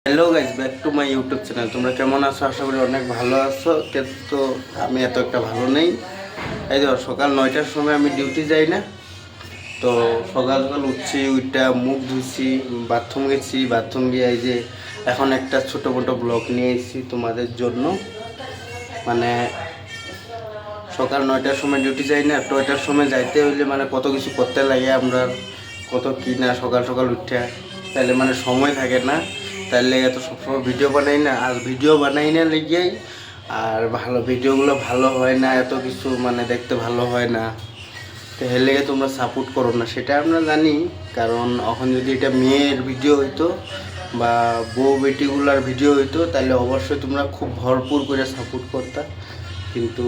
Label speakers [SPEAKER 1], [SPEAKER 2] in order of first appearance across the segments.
[SPEAKER 1] Hello guys, back to my YouTube channel. তোমরা কেমন আছো? আশা করি অনেক ভালো আছো। তো আমি এত একটা ভালো নেই। এই ধর সকাল 9টার সময় আমি ডিউটি যাই না, তো সকাল সকাল উঠছি, ওইটা মুখ ধুচ্ছি, বাথরুম গেছি, বাথরুম গিয়ে এই যে এখন একটা ছোটো মোটো ব্লগ নিয়ে এসেছি তোমাদের জন্য। মানে সকাল 9টার সময় ডিউটি যাই না, তো এটার সময় যাইতে হইলে মানে কত কিছু করতে লাগে আমরা, কত কি না সকাল সকাল উঠে, তাহলে মানে সময় থাকে না, তার লেগে তো সবসময় ভিডিও বানাই না। আর ভিডিও বানাই না লেগেই আর ভালো ভিডিওগুলো ভালো হয় না, এত কিছু মানে দেখতে ভালো হয় না। তো এর লেগে তোমরা সাপোর্ট করো না, সেটা আমরা জানি। কারণ এখন যদি এটা মেয়ের ভিডিও হইতো বা বউ বেটিগুলার ভিডিও হইতো, তাহলে অবশ্যই তোমরা খুব ভরপুর করে সাপোর্ট করতা। কিন্তু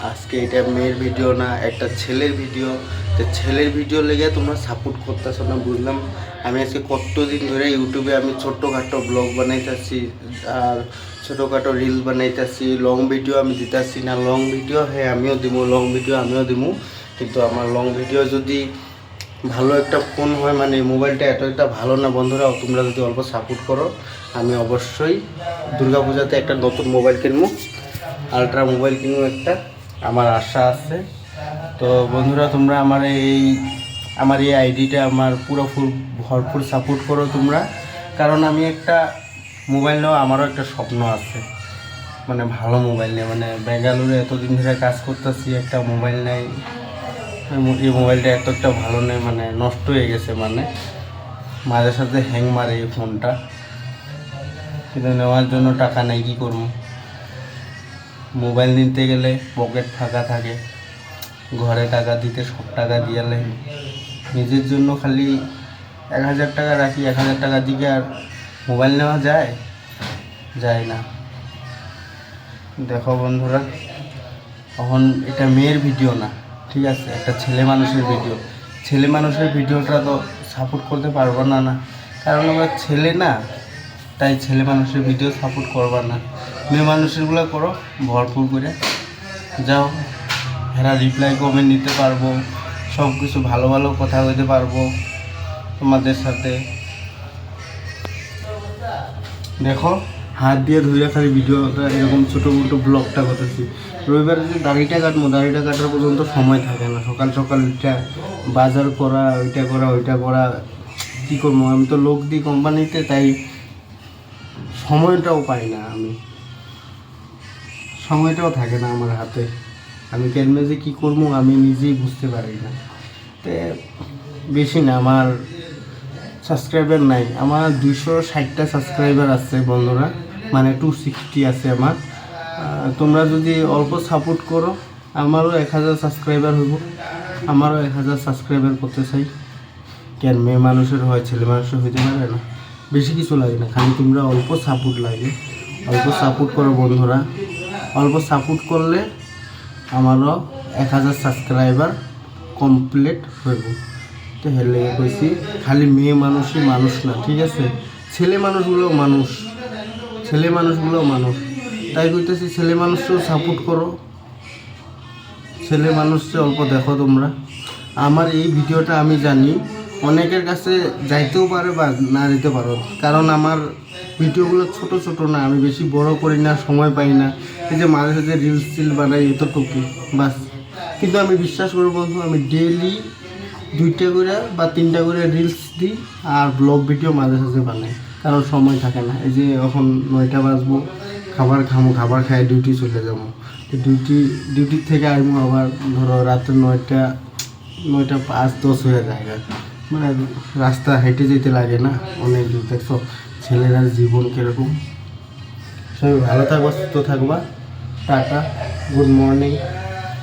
[SPEAKER 1] আজকে এটা মেয়ের ভিডিও না, একটা ছেলের ভিডিও। তো ছেলের ভিডিও লেগে তোমরা সাপোর্ট করতেছো না, বুঝলাম। আমি আজকে কতদিন ধরে ইউটিউবে আমি ছোট্টখাটো ব্লগ বানাইতেছি আর ছোটোখাটো রিল বানাইতেছি, লং ভিডিও আমি দিতেছি না। লং ভিডিও হ্যাঁ আমিও দিব, লং ভিডিও আমিও দিব, কিন্তু আমার লং ভিডিও যদি ভালো একটা ফোন হয়, মানে মোবাইলটা এতটা ভালো না বন্ধুরা। তোমরা যদি অল্প সাপোর্ট করো, আমি অবশ্যই দুর্গাপূজাতে একটা নতুন মোবাইল কিনবো, আলট্রা মোবাইল কিনবো একটা, আমার আশা আছে। তো বন্ধুরা তোমরা আমার এই আইডিটা আমার পুরো ভরপুর সাপোর্ট করো তোমরা। কারণ আমি একটা মোবাইল নেওয়া আমারও একটা স্বপ্ন আছে, মানে ভালো মোবাইল নেই। মানে বেঙ্গালুরু এতদিন ধরে কাজ করতেছি, একটা মোবাইল নেই। এই মোবাইলটা এতটা ভালো নেই, মানে নষ্ট হয়ে গেছে, মানে মাঝে সাথে হ্যাং মারে এই ফোনটা। কিন্তু নেওয়ার জন্য টাকা নেই, কী করবো? মোবাইল নিতে গেলে পকেট ফাঁকা থাকে, ঘরে টাকা দিতে সব টাকা দিয়ে লাগে। নিজের জন্য খালি 1000 টাকা রাখি, 1000 টাকা দিকে আর মোবাইল নেওয়া যায় না। দেখো বন্ধুরা, এখন এটা মেয়ের ভিডিও না, ঠিক আছে, একটা ছেলে মানুষের ভিডিও। ছেলে মানুষের ভিডিওটা তো সাপোর্ট করতে পারবো না, কারণ আমরা ছেলে না, তাই ছেলে মানুষের ভিডিও সাপোর্ট করবা না। মেয়ে মানুষেরগুলো করো ভরপুর করে, যাও এরা রিপ্লাই কমেন্ট নিতে পারবো, সব কিছু ভালো ভালো কথা বলতে পারবো তোমাদের সাথে। দেখো হাত দিয়ে ধুয়ে খালি ভিডিওটা এরকম ছোটো মোটো ব্লগটা করতেছি। রবিবারে যে দাড়িটা কাটবো, দাড়িটা কাটার পর্যন্ত সময় থাকে না। সকাল সকাল উঠা বাজার করা, ওইটা করা, কী করবো? আমি তো লোক দিই কোম্পানিতে, তাই সময়টাও পাই না, সময়টাও থাকে না আমার হাতে। আমি কেমনে যে কী করবো আমি নিজেই বুঝতে পারি না। তো বেশি না, আমার সাবস্ক্রাইবার নাই, আমার 260টা সাবস্ক্রাইবার আছে বন্ধুরা, মানে 260 আছে আমার। তোমরা যদি অল্প সাপোর্ট করো, আমারও 1000 সাবস্ক্রাইবার হইব। আমারও 1000 সাবস্ক্রাইবার করতে চাই। কেন মেয়ে মানুষের হয়, ছেলে মানুষের হইতে পারে না? বেশি কিছু লাগে না, খালি তোমরা অল্প সাপোর্ট লাগে। অল্প সাপোর্ট করো বন্ধুরা, অল্প সাপোর্ট করলে আমারও 1000 সাবস্ক্রাইবার কমপ্লিট হইব। তো হেলে কইছি খালি মেয়ে মানুষই মানুষ না, ঠিক আছে, ছেলে মানুষগুলোও মানুষ। তাই কইতেছি ছেলে মানুষকেও সাপোর্ট করো, ছেলে মানুষকে অল্প দেখো তোমরা। আমার এই ভিডিওটা আমি জানি অনেকের কাছে যাইতেও পারে বা না যেতে পারো, কারণ আমার ভিডিওগুলো ছোট না, আমি বেশি বড় করি না, সময় পাই না। এই যে মাঝে সাঝে রিলস বানাই, এতটুকু বাস। কিন্তু আমি বিশ্বাস করি বন্ধু, আমি ডেইলি 2টা করে বা 3টা করে রিলস দিই আর ব্লগ ভিডিও মাঝে সাঝে বানাই, কারণ সময় থাকে না। এই যে এখন 9টা বাজবো, খাবার খাই ডিউটি চলে যাবো। ডিউটির থেকে আসবো আবার ধরো রাত্রে 9টা 5-10 হয়ে যায়, মানে রাস্তা হেঁটে যেতে লাগে না অনেক দূর। দেখছো ছেলেরার জীবন কীরকম। সবাই ভালো থাকবা, সুস্থ থাকবা, টাটা, গুড মর্নিং।